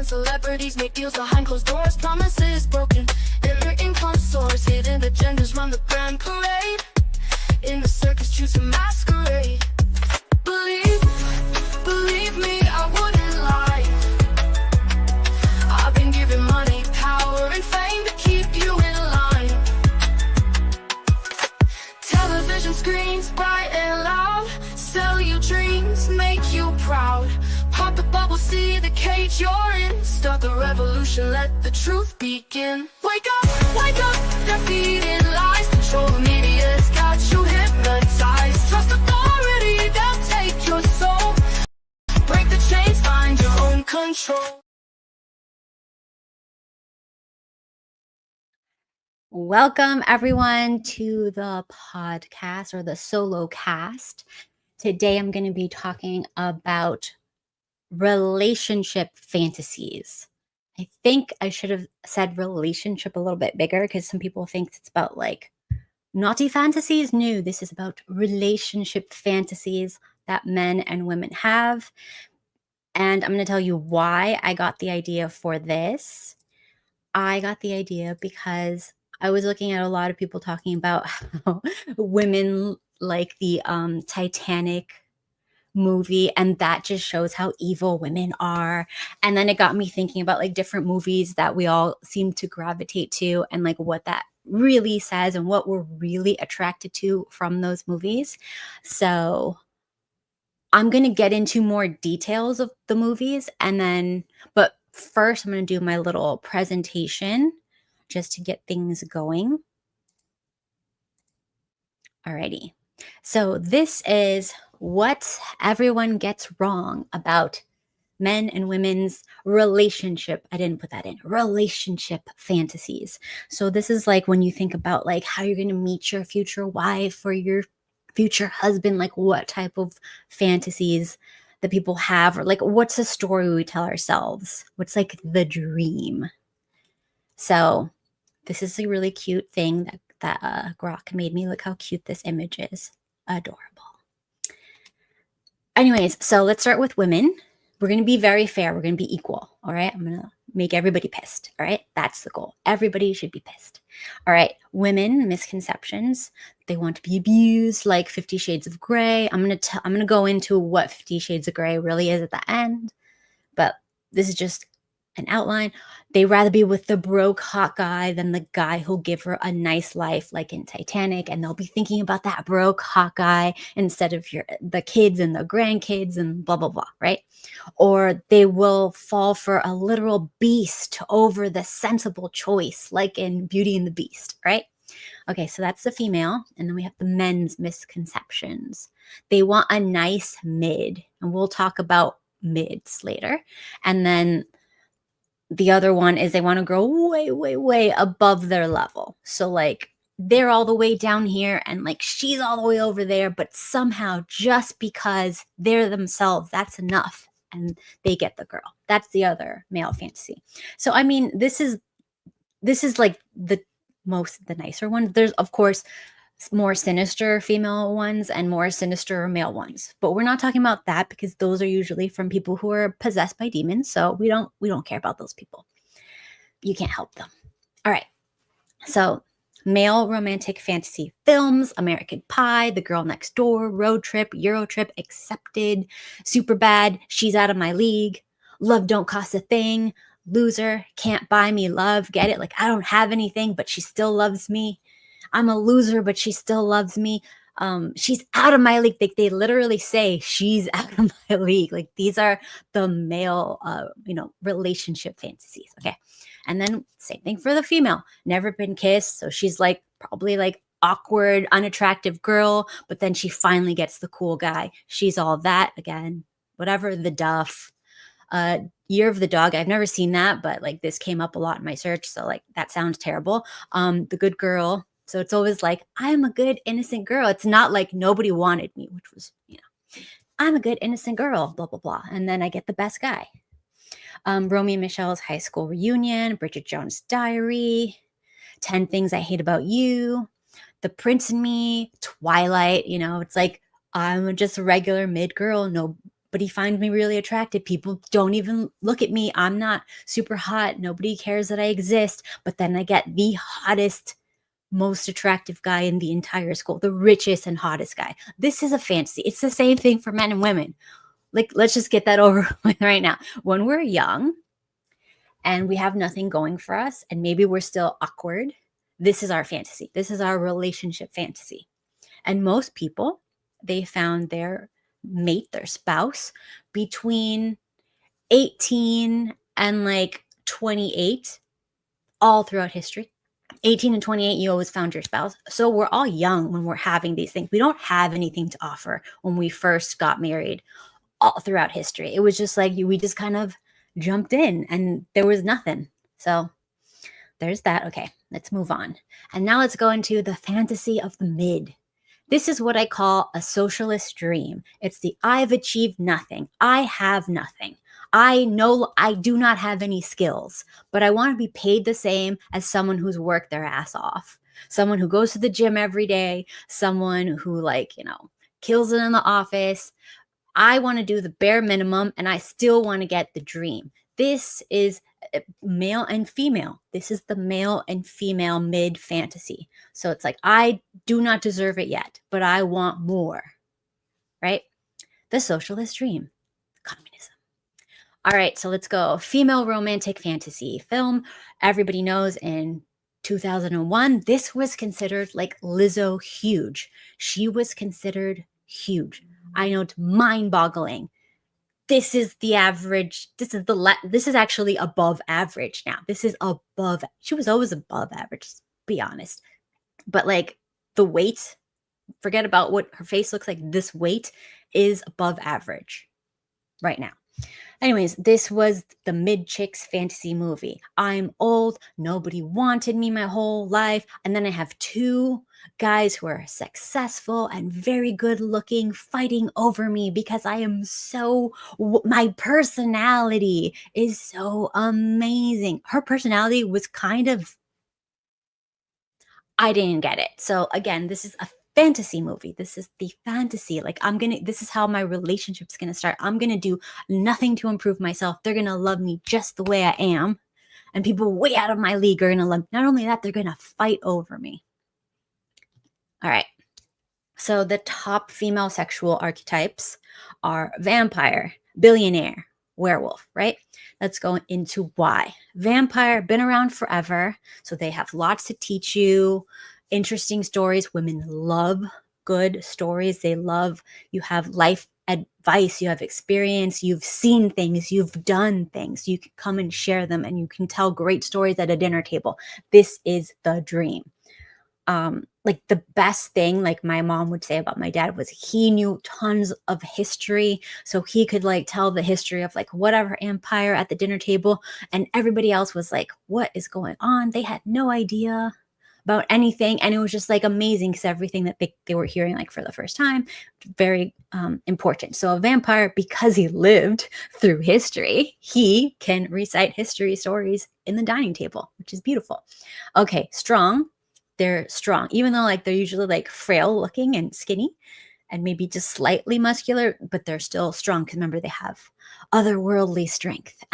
celebrities make deals behind closed doors, promises broken, and their income soars. Hidden agendas run the grand parade, in the circus choose to masquerade. Believe me, I wouldn't lie. I've been given money, power, and fame to keep you in line. Television screens bright and loud, sell you dreams, make you proud. Pop the bubble, see the cage you're in. Start the revolution, let the truth begin. Wake up, they're feeding lies. Control the media's got you hypnotized. Trust authority, they'll take your soul. Break the chains, find your own control. Welcome everyone to the podcast or the solo cast. Today I'm going to be talking about relationship fantasies. I think I should have said relationship a little bit bigger because some people think it's about like naughty fantasies. No, this is about relationship fantasies that men and women have. And I'm going to tell you why I got the idea for this. I got the idea because I was looking at a lot of people talking about how women like the Titanic movie, and that just shows how evil women are. And then it got me thinking about like different movies that we all seem to gravitate to and like what that really says and what we're really attracted to from those movies. So I'm going to get into more details of the movies but first I'm going to do my little presentation just to get things going. Alrighty. So this is what everyone gets wrong about men and women's relationship. I didn't put that in. Relationship fantasies. So this is like when you think about like how you're going to meet your future wife or your future husband, like what type of fantasies that people have, or like what's the story we tell ourselves? What's like the dream? So this is a really cute thing that Grok made me. Look how cute this image is. Adorable. Anyways, so let's start with women. We're going to be very fair. We're going to be equal. All right. I'm going to make everybody pissed. All right. That's the goal. Everybody should be pissed. All right. Women, misconceptions. They want to be abused, like 50 Shades of Grey. I'm going to go into what 50 Shades of Grey really is at the end. But this is just an outline. They rather be with the broke hot guy than the guy who'll give her a nice life, like in Titanic, and they'll be thinking about that broke hot guy instead of the kids and the grandkids and blah blah blah, right? Or they will fall for a literal beast over the sensible choice, like in Beauty and the Beast, right? Okay, so that's the female, and then we have the men's misconceptions. They want a nice mid, and we'll talk about mids later. And then the other one is they want to grow way, way, way above their level. So like they're all the way down here and like she's all the way over there, but somehow just because they're themselves, that's enough. And they get the girl. That's the other male fantasy. So, I mean, this is like the nicer one. There's of course more sinister female ones and more sinister male ones, but we're not talking about that because those are usually from people who are possessed by demons. So we don't care about those people. You can't help them. All right. So male romantic fantasy films: American Pie, The Girl Next Door, Road Trip, Euro Trip, Accepted, Superbad, She's Out of My League, Love Don't Cost a Thing, Loser, Can't Buy Me Love. Get it? Like I don't have anything, but she still loves me. I'm a loser, but she still loves me. She's out of my league. They literally say she's out of my league. Like these are the male, relationship fantasies. Okay. And then same thing for the female. Never been kissed. So she's like probably like awkward, unattractive girl, but then she finally gets the cool guy. She's all that again, whatever, the Duff. Year of the Dog. I've never seen that, but like this came up a lot in my search. So like that sounds terrible. The Good Girl. So it's always like, I'm a good, innocent girl. It's not like nobody wanted me, which was, I'm a good, innocent girl, blah, blah, blah. And then I get the best guy. Romeo and Michelle's High School Reunion, Bridget Jones' Diary, 10 Things I Hate About You, The Prince and Me, Twilight. It's like, I'm just a regular mid girl. but he finds me really attractive. People don't even look at me. I'm not super hot. Nobody cares that I exist. But then I get the hottest, most attractive guy in the entire school, the richest and hottest guy. This is a fantasy. It's the same thing for men and women. Like, let's just get that over with right now. When we're young and we have nothing going for us, and maybe we're still awkward, this is our fantasy. This is our relationship fantasy. And most people, they found their mate, their spouse, between 18 and like 28, all throughout history. 18 and 28, you always found your spouse. So we're all young when we're having these things. We don't have anything to offer when we first got married all throughout history. It was just like we just kind of jumped in and there was nothing. So there's that. Okay, let's move on. And now let's go into the fantasy of the mid. This is what I call a socialist dream. It's the I've achieved nothing. I have nothing. I know I do not have any skills, but I want to be paid the same as someone who's worked their ass off. Someone who goes to the gym every day, someone who kills it in the office. I want to do the bare minimum and I still want to get the dream. This is male and female. This is the male and female mid fantasy. So it's like, I do not deserve it yet, but I want more, right? The socialist dream, communism. All right, so let's go. Female romantic fantasy film. Everybody knows in 2001, this was considered like Lizzo huge. She was considered huge. I know, it's mind-boggling. This is the average. This is actually above average now. This is above. She was always above average, to be honest. But like the weight, forget about what her face looks like. This weight is above average right now. Anyways, this was the mid chicks fantasy movie. I'm old. Nobody wanted me my whole life. And then I have two guys who are successful and very good looking fighting over me because I am my personality is so amazing. Her personality was I didn't get it. So again, this is a fantasy movie. This is the fantasy. Like this is how my relationship's going to start. I'm going to do nothing to improve myself. They're going to love me just the way I am. And people way out of my league are going to love me. Not only that, they're going to fight over me. All right. So the top female sexual archetypes are vampire, billionaire, werewolf, right? Let's go into why. Vampire, been around forever. So they have lots to teach you, interesting stories. Women love good stories. They love, you have life advice, you have experience, you've seen things, you've done things. You can come and share them and you can tell great stories at a dinner table. This is the dream. Like the best thing, like my mom would say about my dad, was he knew tons of history. So he could like tell the history of like whatever empire at the dinner table. And everybody else was like, what is going on? They had no idea about anything. And it was just like amazing because everything that they were hearing like for the first time, very important. So a vampire, because he lived through history, he can recite history stories in the dining table, which is beautiful. Okay, strong. They're strong, even though like they're usually like frail looking and skinny and maybe just slightly muscular, but they're still strong because remember, they have otherworldly strength,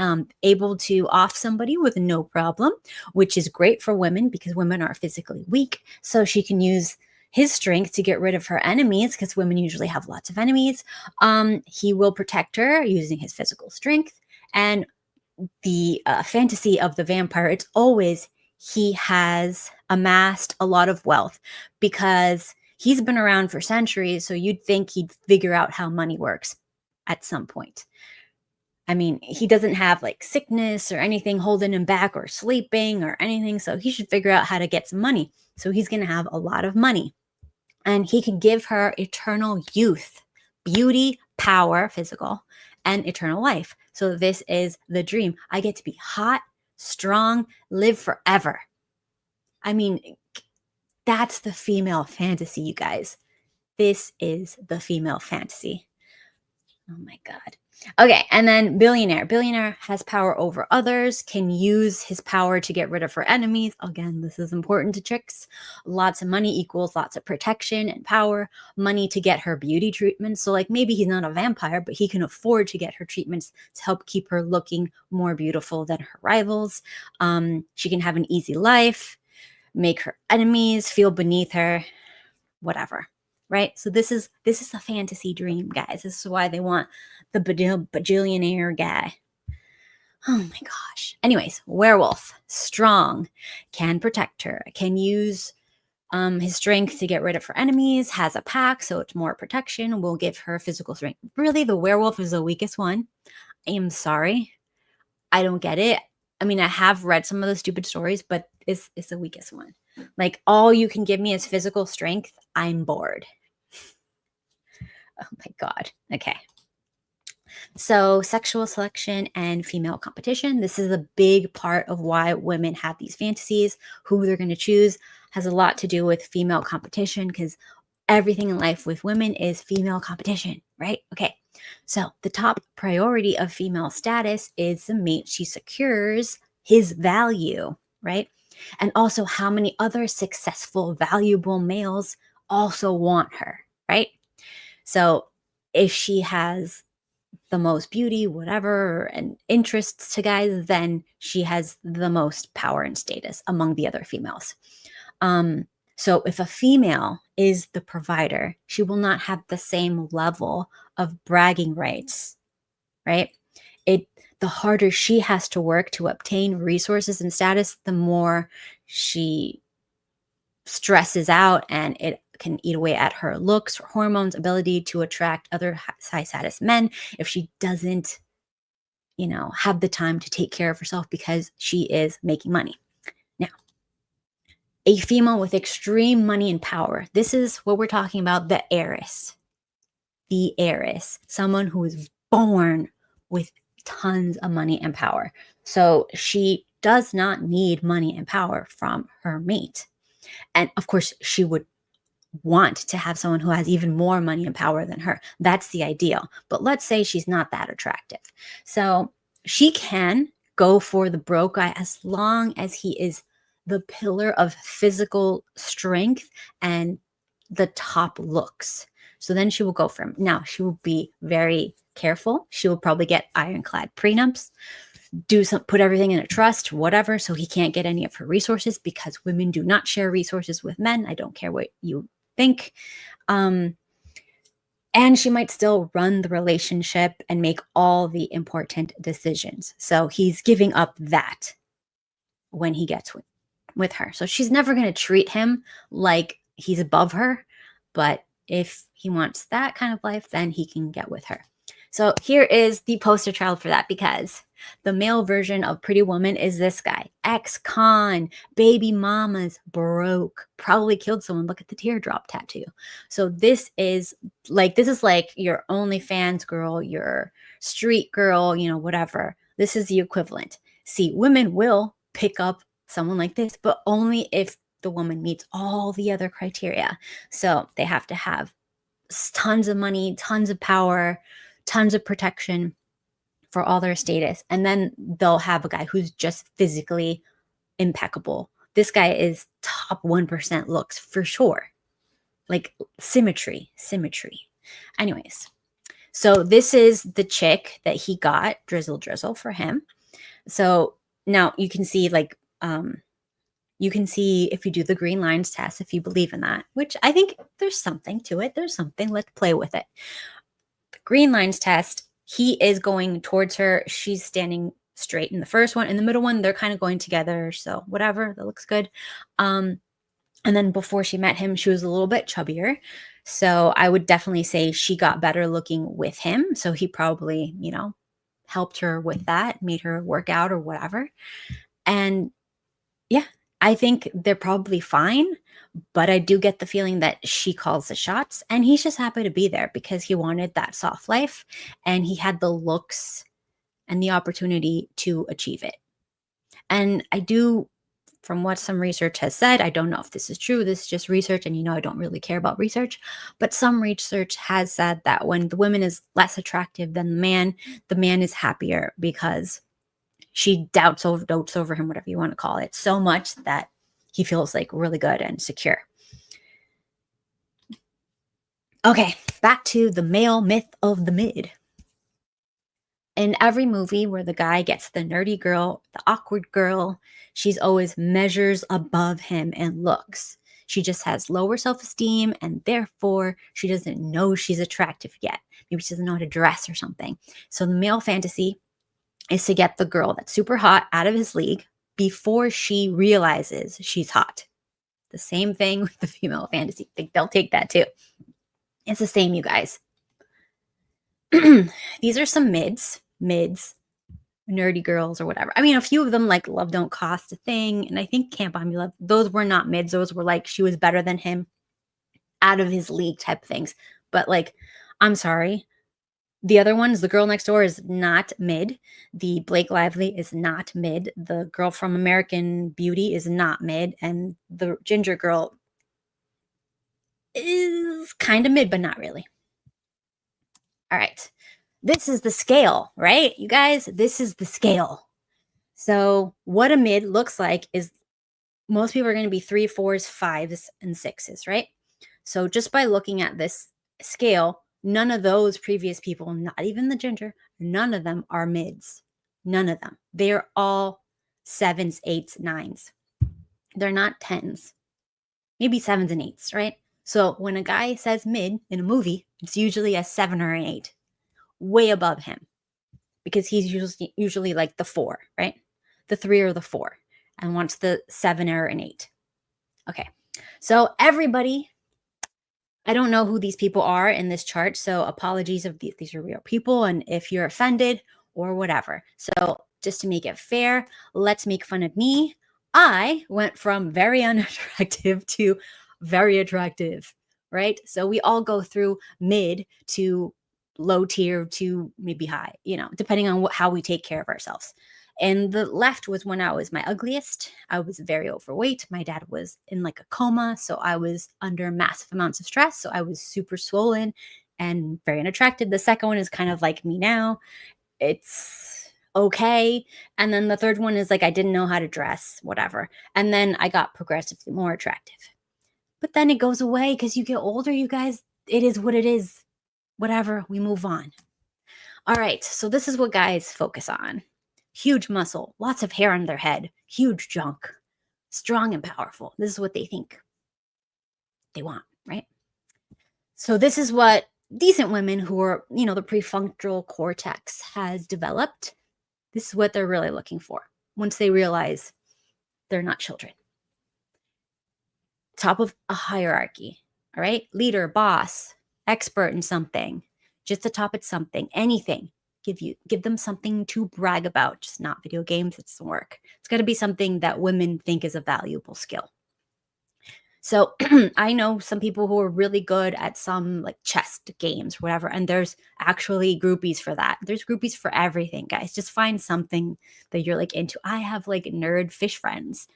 able to off somebody with no problem, which is great for women because women are physically weak. So she can use his strength to get rid of her enemies because women usually have lots of enemies. He will protect her using his physical strength. And the fantasy of the vampire, it's always he has amassed a lot of wealth because he's been around for centuries. So you'd think he'd figure out how money works at some point. I mean, he doesn't have like sickness or anything holding him back or sleeping or anything. So he should figure out how to get some money. So he's going to have a lot of money and he can give her eternal youth, beauty, power, physical, and eternal life. So this is the dream. I get to be hot, strong, live forever. I mean, that's the female fantasy, you guys. This is the female fantasy. Oh my God. Okay. And then billionaire. Billionaire has power over others, can use his power to get rid of her enemies. Again, this is important to chicks. Lots of money equals lots of protection and power. Money to get her beauty treatments. So, like, maybe he's not a vampire, but he can afford to get her treatments to help keep her looking more beautiful than her rivals. She can have an easy life, make her enemies feel beneath her, whatever. Right? So this is a fantasy dream, guys. This is why they want the bajillionaire guy. Oh my gosh. Anyways, werewolf, strong, can protect her, can use his strength to get rid of her enemies, has a pack, so it's more protection, will give her physical strength. Really, the werewolf is the weakest one. I am sorry. I don't get it. I mean, I have read some of the stupid stories, but it's the weakest one. Like, all you can give me is physical strength. I'm bored. Oh my God. Okay. So sexual selection and female competition. This is a big part of why women have these fantasies. Who they're going to choose has a lot to do with female competition, because everything in life with women is female competition, right? Okay. So the top priority of female status is the mate she secures, his value, right? And also how many other successful, valuable males also want her, right? So if she has the most beauty, whatever, and interests to guys, then she has the most power and status among the other females. So if a female is the provider, she will not have the same level of bragging rights, right? The harder she has to work to obtain resources and status, the more she stresses out, and it can eat away at her looks, her hormones, ability to attract other high status men if she doesn't, have the time to take care of herself because she is making money. Now, a female with extreme money and power. This is what we're talking about, the heiress. The heiress, someone who is born with tons of money and power. So she does not need money and power from her mate. And of course, she would want to have someone who has even more money and power than her. That's the ideal. But let's say she's not that attractive. So she can go for the broke guy as long as he is the pillar of physical strength and the top looks. So then she will go for him. Now, she will be very careful. She will probably get ironclad prenups, put everything in a trust, whatever, so he can't get any of her resources, because women do not share resources with men. I don't care what you think. And she might still run the relationship and make all the important decisions. So he's giving up that when he gets with her. So she's never going to treat him like he's above her. But if he wants that kind of life, then he can get with her. So here is the poster child for that, because the male version of Pretty Woman is this guy. Ex-con, baby mamas, broke, probably killed someone. Look at the teardrop tattoo. So this is like your OnlyFans girl, your street girl, whatever. This is the equivalent. See, women will pick up someone like this, but only if the woman meets all the other criteria. So they have to have tons of money, tons of power, tons of protection for all their status. And then they'll have a guy who's just physically impeccable. This guy is top 1% looks for sure. Like symmetry. Anyways, so this is the chick that he got, drizzle for him. So now you can see if you do the green lines test, if you believe in that, which I think there's something to it. There's something. Let's play with it. The green lines test, he is going towards her. She's standing straight in the first one. In the middle one, they're kind of going together. So whatever, that looks good. And then before she met him, she was a little bit chubbier. So I would definitely say she got better looking with him. So he probably, helped her with that, made her work out or whatever. And yeah, I think they're probably fine, but I do get the feeling that she calls the shots, and he's just happy to be there because he wanted that soft life and he had the looks and the opportunity to achieve it. And I do from what some research has said, I don't know if this is true, this is just research, and I don't really care about research, but some research has said that when the woman is less attractive than the man is happier because she dotes over him, whatever you want to call it, so much that he feels like really good and secure. Okay, back to the male myth of the mid. In every movie where the guy gets the nerdy girl, the awkward girl, she's always measures above him in looks. She just has lower self-esteem, and therefore she doesn't know she's attractive yet. Maybe she doesn't know how to dress or something. So the male fantasy is to get the girl that's super hot out of his league before she realizes she's hot. The same thing with the female fantasy. They'll take that too. It's the same, you guys. These are some mids, nerdy girls or whatever. I mean, a few of them like Love Don't Cost a Thing, and I think Can't Buy Me Love. Those were not mids. Those were like she was better than him, out of his league type things. But like, I'm sorry. The other ones, The Girl Next Door is not mid. The Blake Lively is not mid. The girl from American Beauty is not mid. And the ginger girl is kind of mid, but not really. All right. This is the scale, right? You guys, this is the scale. So what a mid looks like is most people are going to be 3, 4s, 5s, and 6s, right? So just by looking at this scale, none of those previous people, not even the ginger, none of them are mids. None of them. They're all 7s, 8s, 9s. They're not 10s. Maybe 7s and 8s, right? So when a guy says mid in a movie, it's usually a 7 or an 8, way above him, because he's usually like the 4, right? The 3 or the 4, and wants the 7 or an 8. Okay, so everybody, I don't know who these people are in this chart, so apologies if these are real people and if you're offended or whatever. So just to make it fair, let's make fun of me. I went from very unattractive to very attractive, right? So we all go through mid to low tier to maybe high, depending on how we take care of ourselves. And the left was when I was my ugliest. I was very overweight. My dad was in like a coma, so I was under massive amounts of stress. So I was super swollen and very unattractive. The second one is kind of like me now. It's okay. And then the third one is like I didn't know how to dress, whatever. And then I got progressively more attractive. But then it goes away because you get older, you guys. It is what it is. Whatever, we move on. All right, so this is what guys focus on. Huge muscle, lots of hair on their head, huge junk, strong and powerful. This is what they think they want, right? So this is what decent women who are, the prefrontal cortex has developed. This is what they're really looking for once they realize they're not children. Top of a hierarchy, all right? Leader, boss, expert in something, just the top at something, anything. Give them something to brag about, just not video games. It doesn't work. It's got to be something that women think is a valuable skill. So I know some people who are really good at some like chess games, whatever, and there's actually groupies for that. There's groupies for everything, guys. Just find something that you're like into. I have like nerd fish friends,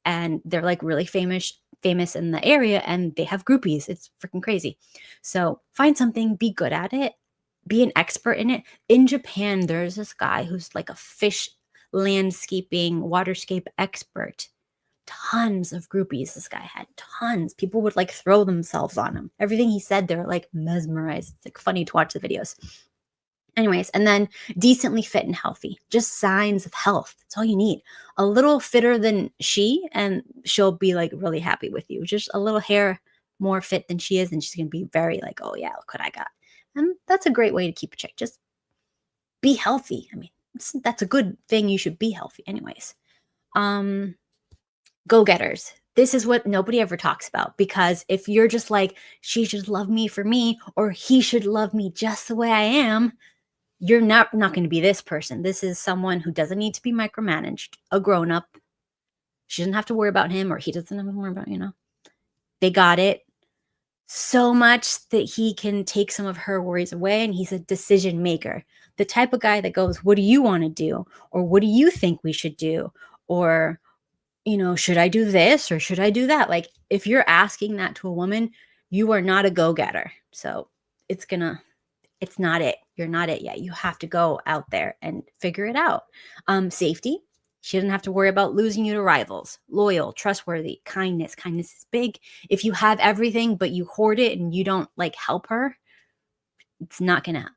and they're like really famous in the area, and they have groupies. It's freaking crazy. So find something, be good at it, be an expert in it. In Japan, there's this guy who's like a fish landscaping, waterscape expert. Tons of groupies this guy had, tons. People would like throw themselves on him. Everything he said, they were like mesmerized. It's like funny to watch the videos. Anyways, and then decently fit and healthy. Just signs of health. That's all you need. A little fitter than she, and she'll be like really happy with you. Just a little hair more fit than she is, and she's going to be very like, oh yeah, look what I got. And that's a great way to keep a chick. Just be healthy. I mean, that's a good thing. You should be healthy anyways. Go-getters. This is what nobody ever talks about, because if you're just like, she should love me for me, or he should love me just the way I am, you're not going to be this person. This is someone who doesn't need to be micromanaged, a grown-up. She doesn't have to worry about him, or he doesn't have to worry about, They got it so much that he can take some of her worries away, and he's a decision maker. The type of guy that goes, what do you want to do? Or what do you think we should do? Or should I do this or should I do that? Like, if you're asking that to a woman, you are not a go-getter. So it's not it. You're not it yet. You have to go out there and figure it out. Safety. She doesn't have to worry about losing you to rivals. Loyal, trustworthy, kindness. Kindness is big. If you have everything, but you hoard it and you don't like help her, it's not going to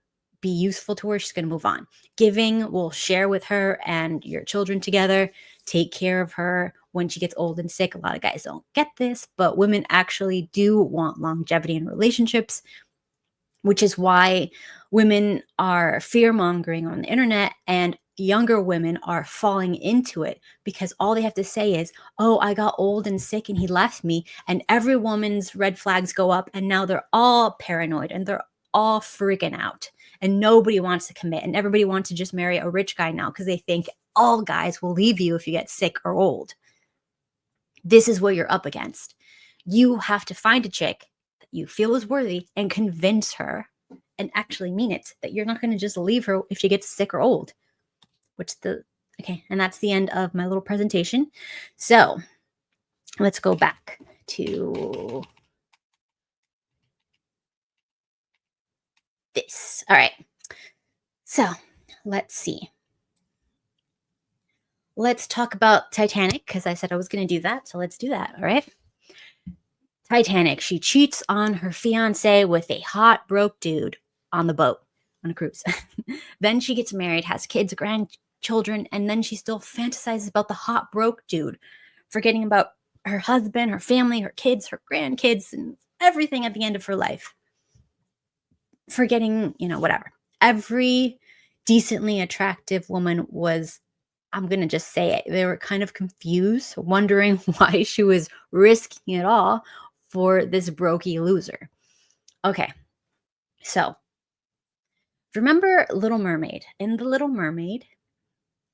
be useful to her. She's going to move on. Giving, will share with her and your children together. Take care of her when she gets old and sick. A lot of guys don't get this, but women actually do want longevity in relationships, which is why women are fear-mongering on the internet and younger women are falling into it, because all they have to say is, oh, I got old and sick and he left me. And every woman's red flags go up and now they're all paranoid and they're all freaking out and nobody wants to commit. And everybody wants to just marry a rich guy now because they think all guys will leave you if you get sick or old. This is what you're up against. You have to find a chick that you feel is worthy and convince her and actually mean it, that you're not going to just leave her if she gets sick or old. Okay, and that's the end of my little presentation. So let's go back to this. All right. So let's see. Let's talk about Titanic, because I said I was going to do that. So let's do that. All right. Titanic. She cheats on her fiance with a hot, broke dude on the boat on a cruise. Then she gets married, has kids, grandchildren, and then she still fantasizes about the hot, broke dude, forgetting about her husband, her family, her kids, her grandkids, and everything at the end of her life. Forgetting, whatever. Every decently attractive woman was, I'm going to just say it, they were kind of confused, wondering why she was risking it all for this brokey loser. Okay, so remember Little Mermaid? In The Little Mermaid,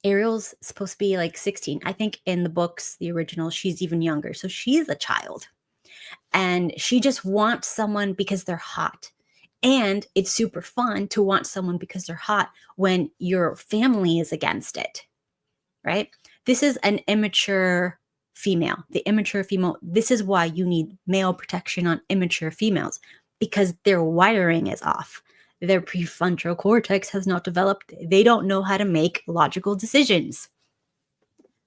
Ariel's supposed to be like 16. I think in the books, the original, she's even younger. So she's a child. And she just wants someone because they're hot. And it's super fun to want someone because they're hot when your family is against it, right? This is an immature female. The immature female, this is why you need male protection on immature females, because their wiring is off. Their prefrontal cortex has not developed. They don't know how to make logical decisions.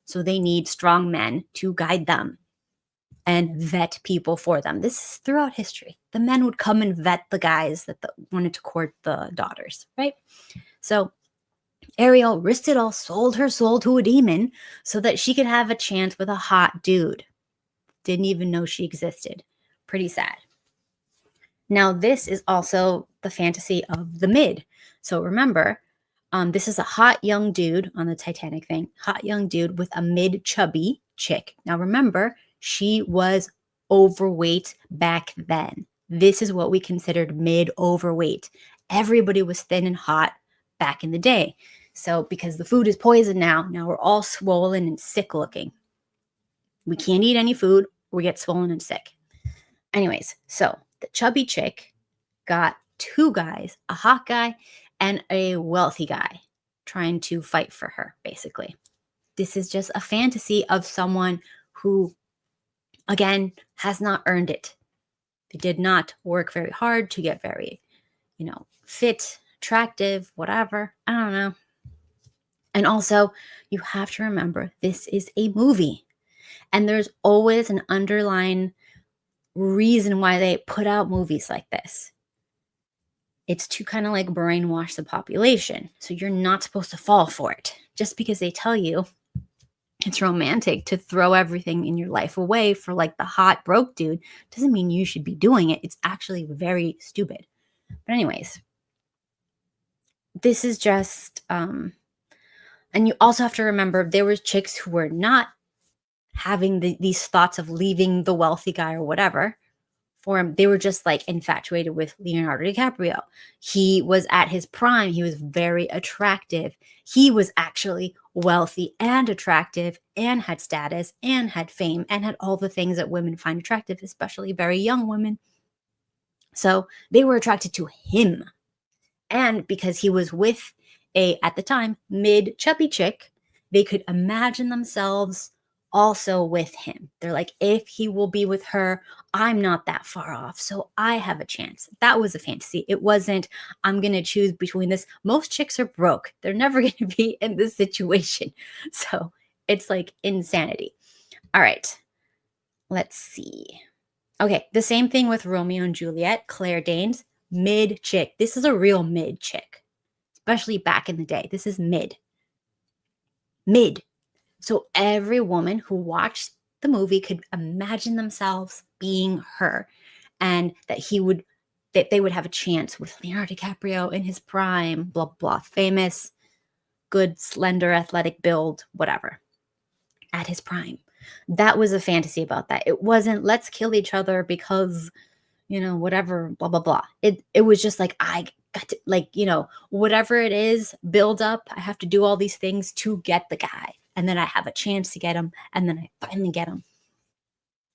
So they need strong men to guide them and vet people for them. This is throughout history. The men would come and vet the guys that wanted to court the daughters, right? So Ariel risked it all, sold her soul to a demon so that she could have a chance with a hot dude. Didn't even know she existed. Pretty sad. Now, this is also the fantasy of the mid. So remember, this is a hot young dude on the Titanic thing. Hot young dude with a mid chubby chick. Now remember, she was overweight back then. This is what we considered mid overweight. Everybody was thin and hot back in the day. So because the food is poison now we're all swollen and sick looking. We can't eat any food, we get swollen and sick. Anyways, so the chubby chick got two guys, a hot guy and a wealthy guy, trying to fight for her, basically. This is just a fantasy of someone who, again, has not earned it. They did not work very hard to get very, fit, attractive, whatever. I don't know. And also, you have to remember, this is a movie. And there's always an underlying reason why they put out movies like this. It's to kind of like brainwash the population. So you're not supposed to fall for it. Just because they tell you it's romantic to throw everything in your life away for like the hot broke dude doesn't mean you should be doing it. It's actually very stupid. But anyways, this is just, and you also have to remember there were chicks who were not having these thoughts of leaving the wealthy guy or whatever for him. They were just like infatuated with Leonardo DiCaprio. He was at his prime. He was very attractive. He was actually wealthy and attractive and had status and had fame and had all the things that women find attractive, especially very young women. So they were attracted to him. And because he was with a, at the time, mid chubby chick, they could imagine themselves also with him. They're like, if he will be with her, I'm not that far off, so I have a chance. That was a fantasy. It wasn't, I'm going to choose between this. Most chicks are broke. They're never going to be in this situation. So it's like insanity. All right. Let's see. Okay. The same thing with Romeo and Juliet, Claire Danes, mid chick. This is a real mid chick, especially back in the day. This is mid. Mid. So every woman who watched the movie could imagine themselves being her, and that they would have a chance with Leonardo DiCaprio in his prime, blah, blah, famous, good, slender, athletic build, whatever, at his prime. That was a fantasy about that. It wasn't, let's kill each other because, whatever, blah, blah, blah. It was just like, I got to, like, whatever it is, build up. I have to do all these things to get the guy. And then I have a chance to get him. And then I finally get him.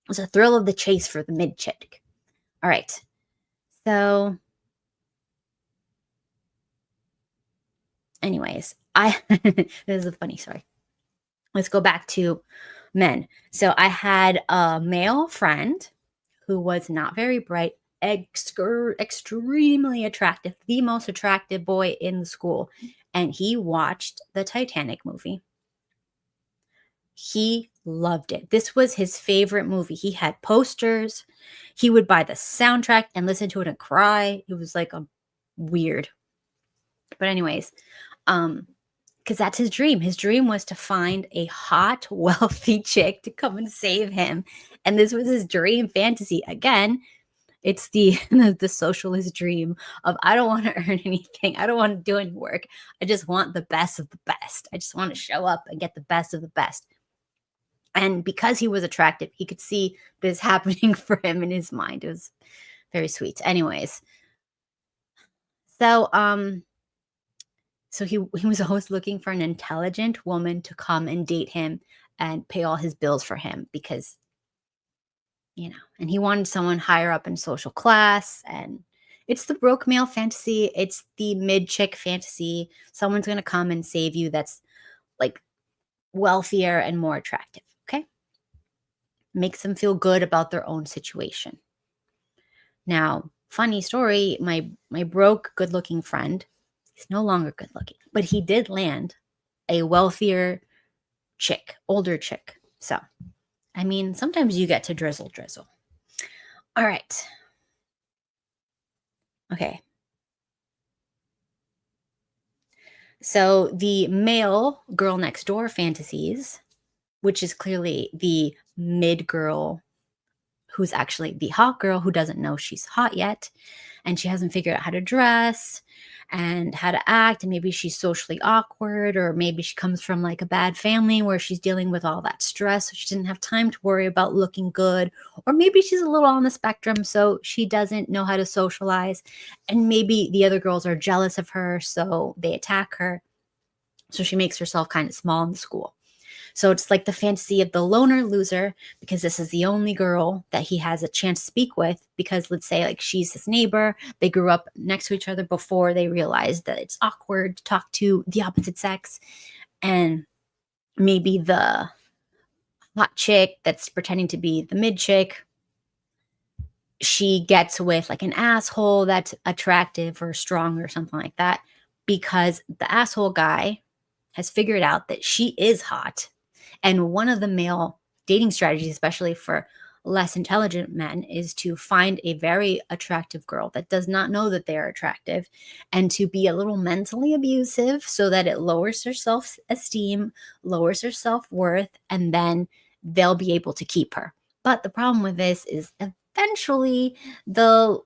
It was a thrill of the chase for the mid chick. All right. So anyways, this is a funny story. Let's go back to men. So I had a male friend who was not very bright, extremely attractive, the most attractive boy in the school. And he watched the Titanic movie. He loved it. This was his favorite movie. He had posters. He would buy the soundtrack and listen to it and cry. It was like weird. But anyways, because that's his dream. His dream was to find a hot, wealthy chick to come and save him. And this was his dream fantasy. Again, it's the socialist dream of, I don't want to earn anything. I don't want to do any work. I just want the best of the best. I just want to show up and get the best of the best. And because he was attractive, he could see this happening for him in his mind. It was very sweet. Anyways, so he was always looking for an intelligent woman to come and date him and pay all his bills for him because, and he wanted someone higher up in social class. And it's the broke male fantasy. It's the mid chick fantasy. Someone's going to come and save you that's like wealthier and more attractive. Okay. Makes them feel good about their own situation. Now, funny story, my broke, good looking friend, he's no longer good looking, but he did land a wealthier chick, older chick. So, I mean, sometimes you get to drizzle. All right. Okay. So the male girl next door fantasies, which is clearly the mid girl who's actually the hot girl who doesn't know she's hot yet, and she hasn't figured out how to dress and how to act, and maybe she's socially awkward, or maybe she comes from like a bad family where she's dealing with all that stress, so she didn't have time to worry about looking good, or maybe she's a little on the spectrum, so she doesn't know how to socialize, and maybe the other girls are jealous of her, so they attack her, so she makes herself kind of small in the school. So it's like the fantasy of the loner loser, because this is the only girl that he has a chance to speak with, because let's say like she's his neighbor, they grew up next to each other before they realized that it's awkward to talk to the opposite sex, and maybe the hot chick that's pretending to be the mid chick, she gets with like an asshole that's attractive or strong or something like that, because the asshole guy has figured out that she is hot. And one of the male dating strategies, especially for less intelligent men, is to find a very attractive girl that does not know that they are attractive, and to be a little mentally abusive so that it lowers their self-esteem, lowers their self-worth, and then they'll be able to keep her. But the problem with this is eventually the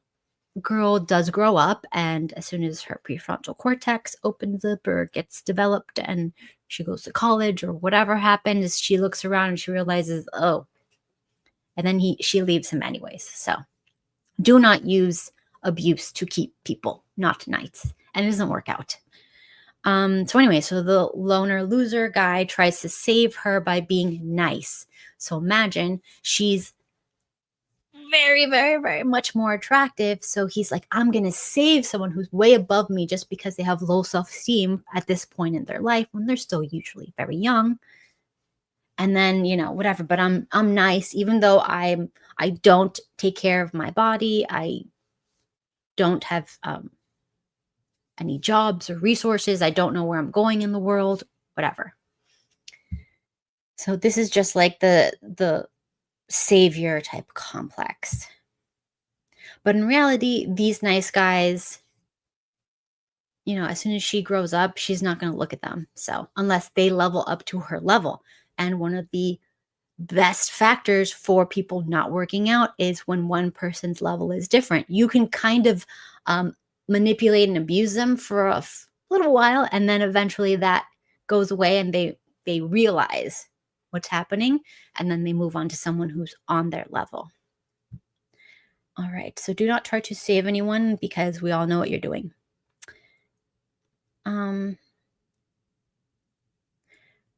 girl does grow up, and as soon as her prefrontal cortex opens up or gets developed and she goes to college or whatever happens, she looks around and she realizes, oh, and then she leaves him anyways. So do not use abuse to keep people, not nice, and it doesn't work out. So anyway, so the loner loser guy tries to save her by being nice. So imagine she's very, very, very much more attractive. So he's like, I'm going to save someone who's way above me just because they have low self-esteem at this point in their life when they're still usually very young. And then, whatever, but I'm nice, even though I don't take care of my body. I don't have any jobs or resources. I don't know where I'm going in the world, whatever. So this is just like the savior type complex. But in reality, these nice guys, as soon as she grows up, she's not going to look at them. So unless they level up to her level. And one of the best factors for people not working out is when one person's level is different. You can kind of manipulate and abuse them for a little while, and then eventually that goes away and they realize what's happening, and then they move on to someone who's on their level. All right, so do not try to save anyone because we all know what you're doing.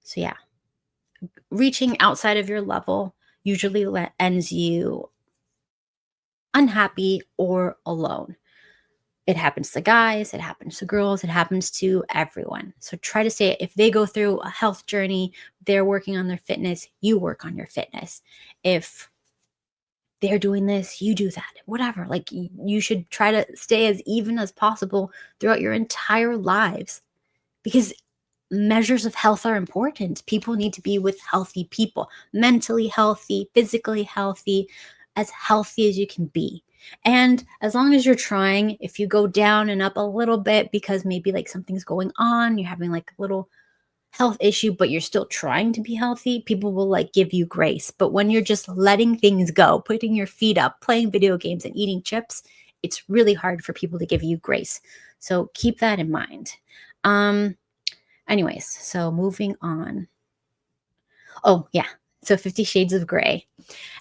So yeah, reaching outside of your level usually ends you unhappy or alone. It happens to guys, it happens to girls, it happens to everyone. So try to say, if they go through a health journey, they're working on their fitness, you work on your fitness. If they're doing this, you do that, whatever. Like, you should try to stay as even as possible throughout your entire lives, because measures of health are important. People need to be with healthy people, mentally healthy, physically healthy, as healthy as you can be. And as long as you're trying, if you go down and up a little bit because maybe like something's going on, you're having like a little health issue, but you're still trying to be healthy, people will like give you grace. But when you're just letting things go, putting your feet up, playing video games and eating chips, it's really hard for people to give you grace. So keep that in mind. Anyways, so moving on. Oh, yeah. So 50 Shades of Grey.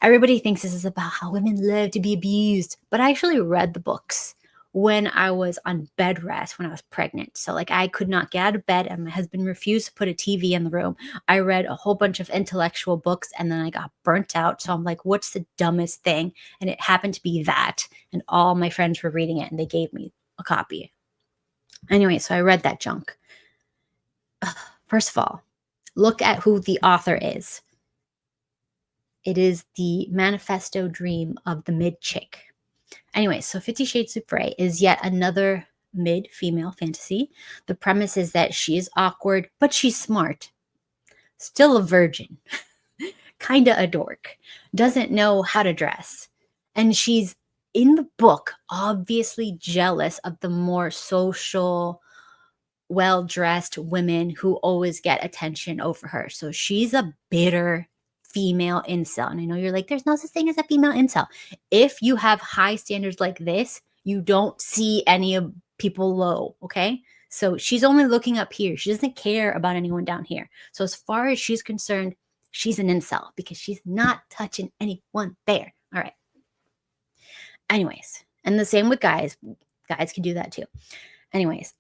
Everybody thinks this is about how women live to be abused, but I actually read the books when I was on bed rest, when I was pregnant. So like, I could not get out of bed and my husband refused to put a TV in the room. I read a whole bunch of intellectual books and then I got burnt out. So I'm like, what's the dumbest thing? And it happened to be that. And all my friends were reading it and they gave me a copy. Anyway, so I read that junk. First of all, look at who the author is. It is the manifesto dream of the mid chick. Anyway, so 50 Shades of Grey is yet another mid female fantasy. The premise is that she is awkward, but she's smart. Still a virgin. Kinda a dork. Doesn't know how to dress. And she's, in the book, obviously jealous of the more social, well-dressed women who always get attention over her. So she's a bitter female incel. And I know you're like, there's no such thing as a female incel. If you have high standards like this, you don't see any of people low, okay? So she's only looking up here. She doesn't care about anyone down here. So as far as she's concerned, she's an incel because she's not touching anyone there. All right. Anyways, and the same with guys. Guys can do that too. Anyways,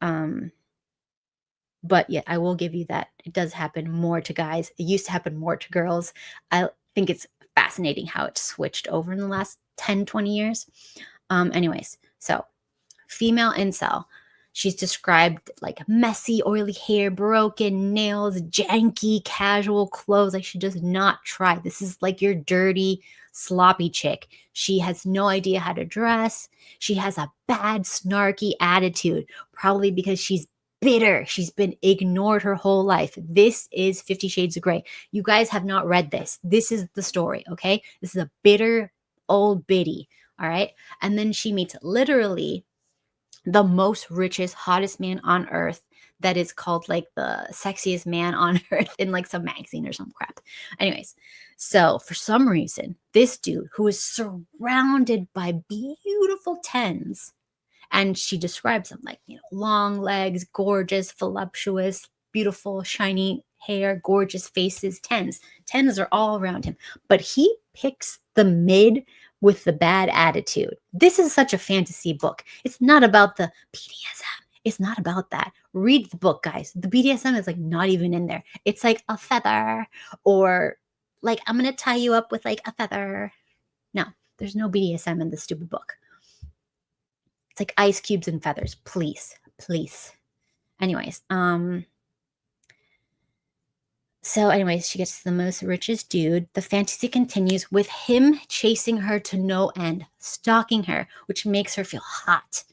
but yeah, I will give you that it does happen more to guys. It used to happen more to girls. I think it's fascinating how it's switched over in the last 10, 20 years. Anyways, so female incel. She's described like messy, oily hair, broken nails, janky, casual clothes. Like, she does not try. This is like your dirty, sloppy chick. She has no idea how to dress. She has a bad, snarky attitude, probably because she's bitter. She's been ignored her whole life. This is 50 Shades of Grey. You guys have not read this. This is the story, okay? This is a bitter old biddy, all right? And then she meets literally the most richest, hottest man on earth that is called like the sexiest man on earth in like some magazine or some crap. Anyways, so for some reason, this dude who is surrounded by beautiful tens, and she describes them like, long legs, gorgeous, voluptuous, beautiful, shiny hair, gorgeous faces, tens. Tens are all around him. But he picks the mid with the bad attitude. This is such a fantasy book. It's not about the BDSM. It's not about that. Read the book, guys. The BDSM is like not even in there. It's like a feather, or like, I'm going to tie you up with like a feather. No, there's no BDSM in this stupid book. It's like ice cubes and feathers. Please, please. Anyways, So, anyways, she gets the most richest dude. The fantasy continues with him chasing her to no end, stalking her, which makes her feel hot,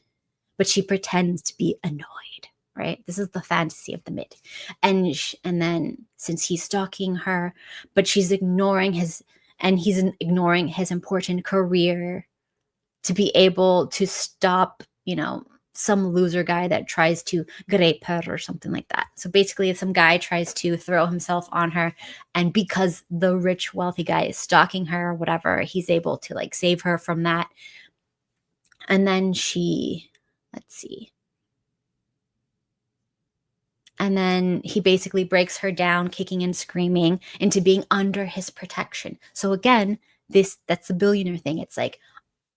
but she pretends to be annoyed, right? This is the fantasy of the mid. And then since he's stalking her, but she's ignoring his, and he's ignoring his important career to be able to stop, some loser guy that tries to grape her or something like that. So basically, some guy tries to throw himself on her, and because the rich, wealthy guy is stalking her or whatever, he's able to like save her from that. And then let's see. And then he basically breaks her down, kicking and screaming, into being under his protection. So again, that's the billionaire thing. It's like,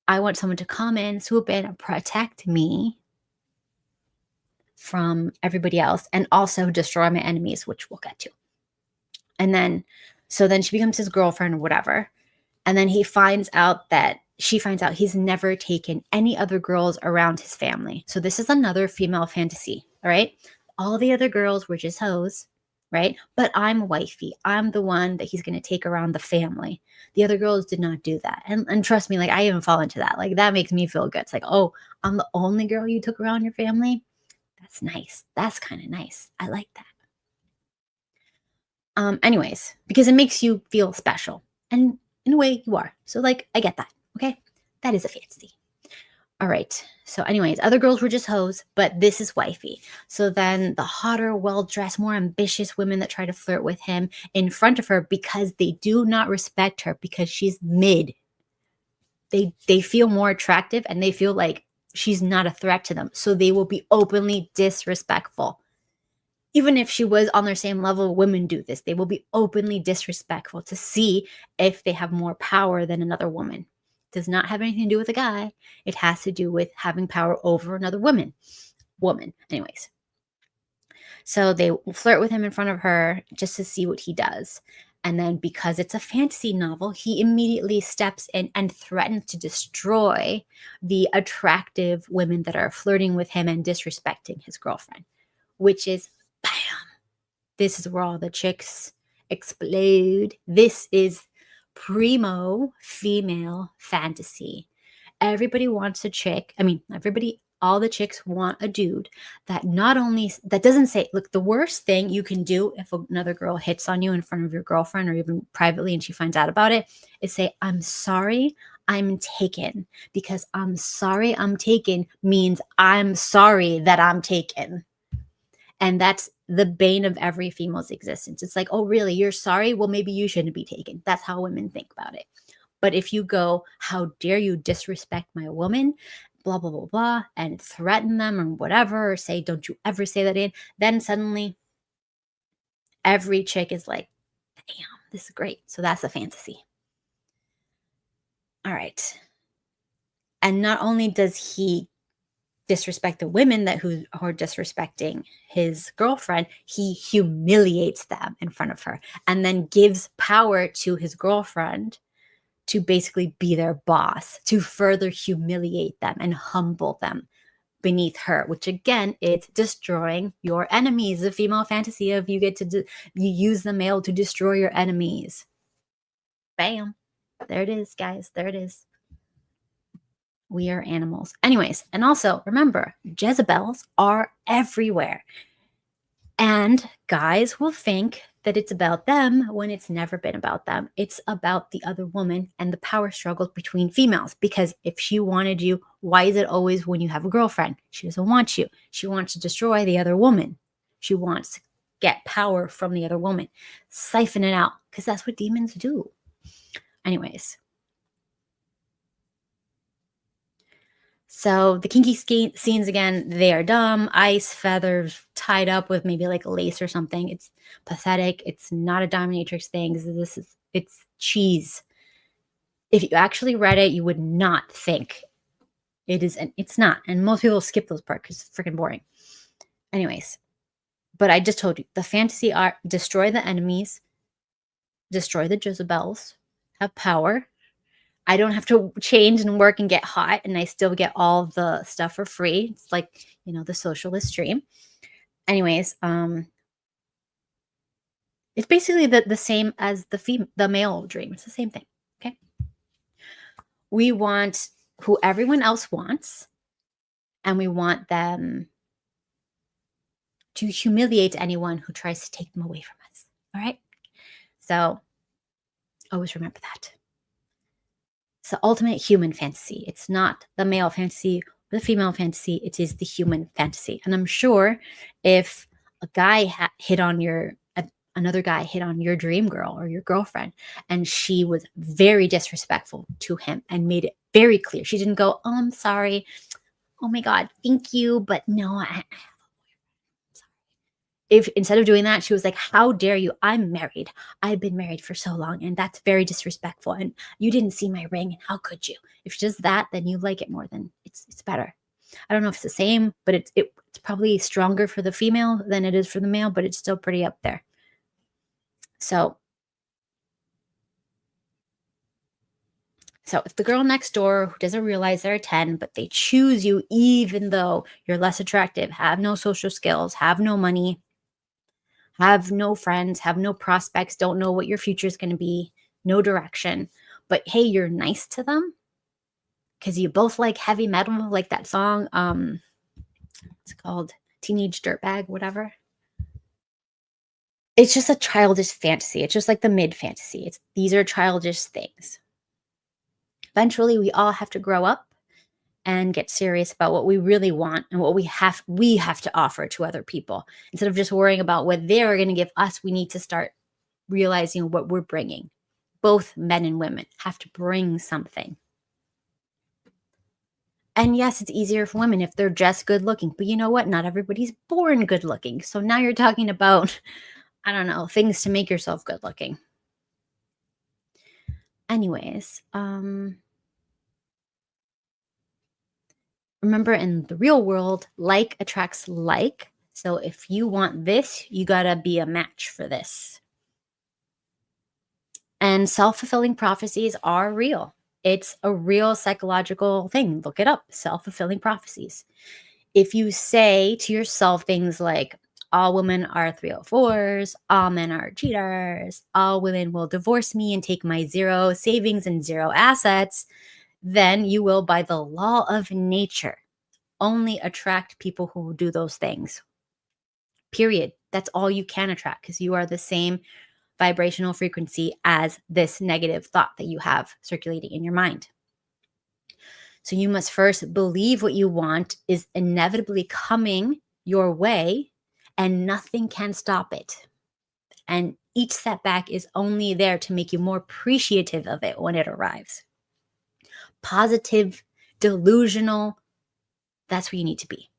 I want someone to come in, swoop in, and protect me from everybody else, and also destroy my enemies, which we'll get to. And then, so then she becomes his girlfriend or whatever. And then she finds out he's never taken any other girls around his family. So this is another female fantasy, all right? All the other girls were just hoes, right? But I'm wifey. I'm the one that he's going to take around the family. The other girls did not do that. And trust me, like, I even fall into that. Like, that makes me feel good. It's like, oh, I'm the only girl you took around your family. That's nice. That's kind of nice. I like that. Anyways, because it makes you feel special. And in a way, you are. So, like, I get that. Okay? That is a fantasy. All right. So, anyways, other girls were just hoes, but this is wifey. So then the hotter, well-dressed, more ambitious women that try to flirt with him in front of her because they do not respect her because she's mid. They feel more attractive and they feel like she's not a threat to them. So they will be openly disrespectful. Even if she was on their same level, women do this. They will be openly disrespectful to see if they have more power than another woman. It does not have anything to do with a guy. It has to do with having power over another woman. Anyways. So they flirt with him in front of her just to see what he does. And then because it's a fantasy novel, he immediately steps in and threatens to destroy the attractive women that are flirting with him and disrespecting his girlfriend, which is bam. This is where all the chicks explode. This is primo female fantasy. Everybody wants a chick. I mean, all the chicks want a dude that doesn't say, look, the worst thing you can do if another girl hits on you in front of your girlfriend or even privately and she finds out about it is say, I'm sorry, I'm taken. Because I'm sorry I'm taken means I'm sorry that I'm taken. And that's the bane of every female's existence. It's like, oh, really? You're sorry? Well, maybe you shouldn't be taken. That's how women think about it. But if you go, how dare you disrespect my woman, blah, blah, blah, blah, and threaten them or whatever, or say, don't you ever say that in, then suddenly every chick is like, damn, this is great. So that's a fantasy. All right. And not only does he disrespect the women who are disrespecting his girlfriend, he humiliates them in front of her and then gives power to his girlfriend to basically be their boss, to further humiliate them and humble them beneath her, which again, it's destroying your enemies. The female fantasy of you get to you use the male to destroy your enemies. Bam. There it is, guys. There it is. We are animals. Anyways, and also remember, Jezebels are everywhere. And guys will think that it's about them when it's never been about them. It's about the other woman and the power struggles between females. Because if she wanted you, why is it always when you have a girlfriend? She doesn't want you. She wants to destroy the other woman. She wants to get power from the other woman. Siphon it out, because that's what demons do. Anyways. So the kinky scenes, again, they are dumb. Ice, feathers, tied up with maybe like lace or something. It's pathetic. It's not a dominatrix thing. It's cheese. If you actually read it, you would not think it is, and it's not. And most people skip those parts because it's freaking boring. Anyways, but I just told you, the fantasy art, destroy the enemies, destroy the Jezebels, have power. I don't have to change and work and get hot, and I still get all the stuff for free. It's like, the socialist dream. Anyways, It's basically the same as the male dream. It's the same thing. Okay. We want who everyone else wants, and we want them to humiliate anyone who tries to take them away from us. All right. So always remember that. It's the ultimate human fantasy. It's not the male fantasy or the female fantasy. It is the human fantasy. And I'm sure if a guy another guy hit on your dream girl or your girlfriend, and she was very disrespectful to him and made it very clear. She didn't go, "Oh, I'm sorry. Oh my God, thank you. But no, if instead of doing that, she was like, "How dare you? I'm married. I've been married for so long, and that's very disrespectful. And you didn't see my ring, and how could you?" If she does that, then you like it more. Then it's better. I don't know if it's the same, but it's probably stronger for the female than it is for the male, but it's still pretty up there. So if the girl next door who doesn't realize they're a 10, but they choose you even though you're less attractive, have no social skills, have no money, have no friends, have no prospects, don't know what your future is going to be, no direction, but hey, you're nice to them because you both like heavy metal, like that song, it's called Teenage Dirtbag, whatever. It's just a childish fantasy. It's just like the mid fantasy. These are childish things. Eventually, we all have to grow up and get serious about what we really want and what we have to offer to other people. Instead of just worrying about what they're going to give us, we need to start realizing what we're bringing. Both men and women have to bring something. And yes, it's easier for women if they're just good looking. But you know what? Not everybody's born good looking. So now you're talking about, I don't know, things to make yourself good looking. Anyways, remember, in the real world, like attracts like. So if you want this, you gotta be a match for this. And self-fulfilling prophecies are real. It's a real psychological thing. Look it up, self-fulfilling prophecies. If you say to yourself things like, all women are 304s, all men are cheaters, all women will divorce me and take my 0 savings and 0 assets, then you will, by the law of nature, only attract people who do those things. Period. That's all you can attract because you are the same vibrational frequency as this negative thought that you have circulating in your mind. So you must first believe what you want is inevitably coming your way and nothing can stop it. And each setback is only there to make you more appreciative of it when it arrives. Positive, delusional, that's where you need to be.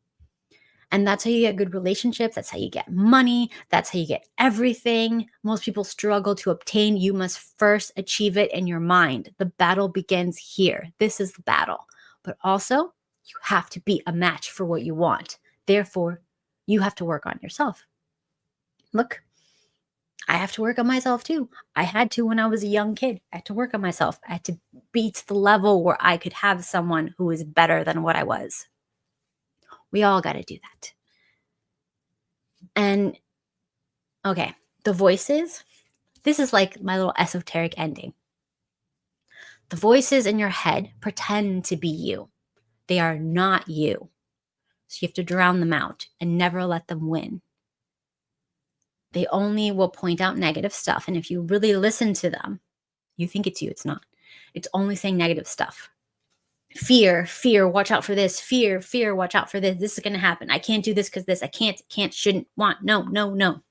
And that's how you get good relationships. That's how you get money. That's how you get everything. Most people struggle to obtain. You must first achieve it in your mind. The battle begins here. This is the battle. But also, you have to be a match for what you want. Therefore, you have to work on yourself. Look, I have to work on myself too. I had to when I was a young kid. I had to work on myself. I had to be to the level where I could have someone who is better than what I was. We all got to do that. And okay, the voices, this is like my little esoteric ending. The voices in your head pretend to be you. They are not you. So you have to drown them out and never let them win. They only will point out negative stuff. And if you really listen to them, you think it's you. It's not. It's only saying negative stuff. Fear, watch out for this. Fear, watch out for this. This is going to happen. I can't do this because this. I can't, shouldn't, want. No.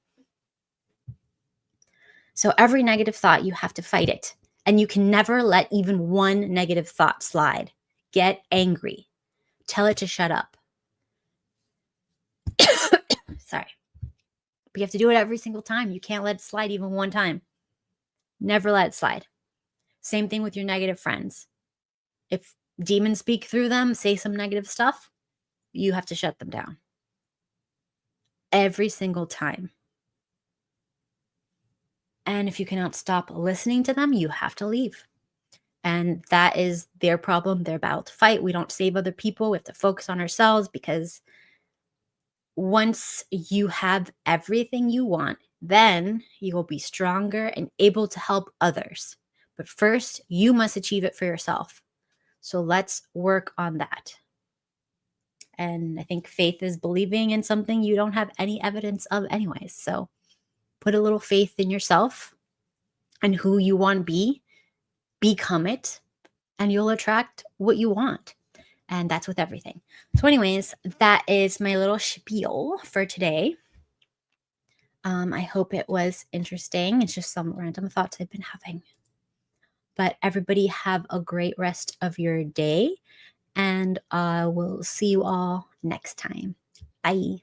So every negative thought, you have to fight it. And you can never let even one negative thought slide. Get angry. Tell it to shut up. Sorry. But you have to do it every single time. You can't let it slide even one time. Never let it slide. Same thing with your negative friends. If demons speak through them, say some negative stuff, you have to shut them down. Every single time. And if you cannot stop listening to them, you have to leave. And that is their problem, their battle to fight. We don't save other people. We have to focus on ourselves because once you have everything you want, then you will be stronger and able to help others. But first, you must achieve it for yourself. So let's work on that. And I think faith is believing in something you don't have any evidence of, anyways. So put a little faith in yourself and who you want to be, become it, and you'll attract what you want. And that's with everything. So, anyways, that is my little spiel for today. I hope it was interesting. It's just some random thoughts I've been having. But everybody have a great rest of your day. And we'll see you all next time. Bye.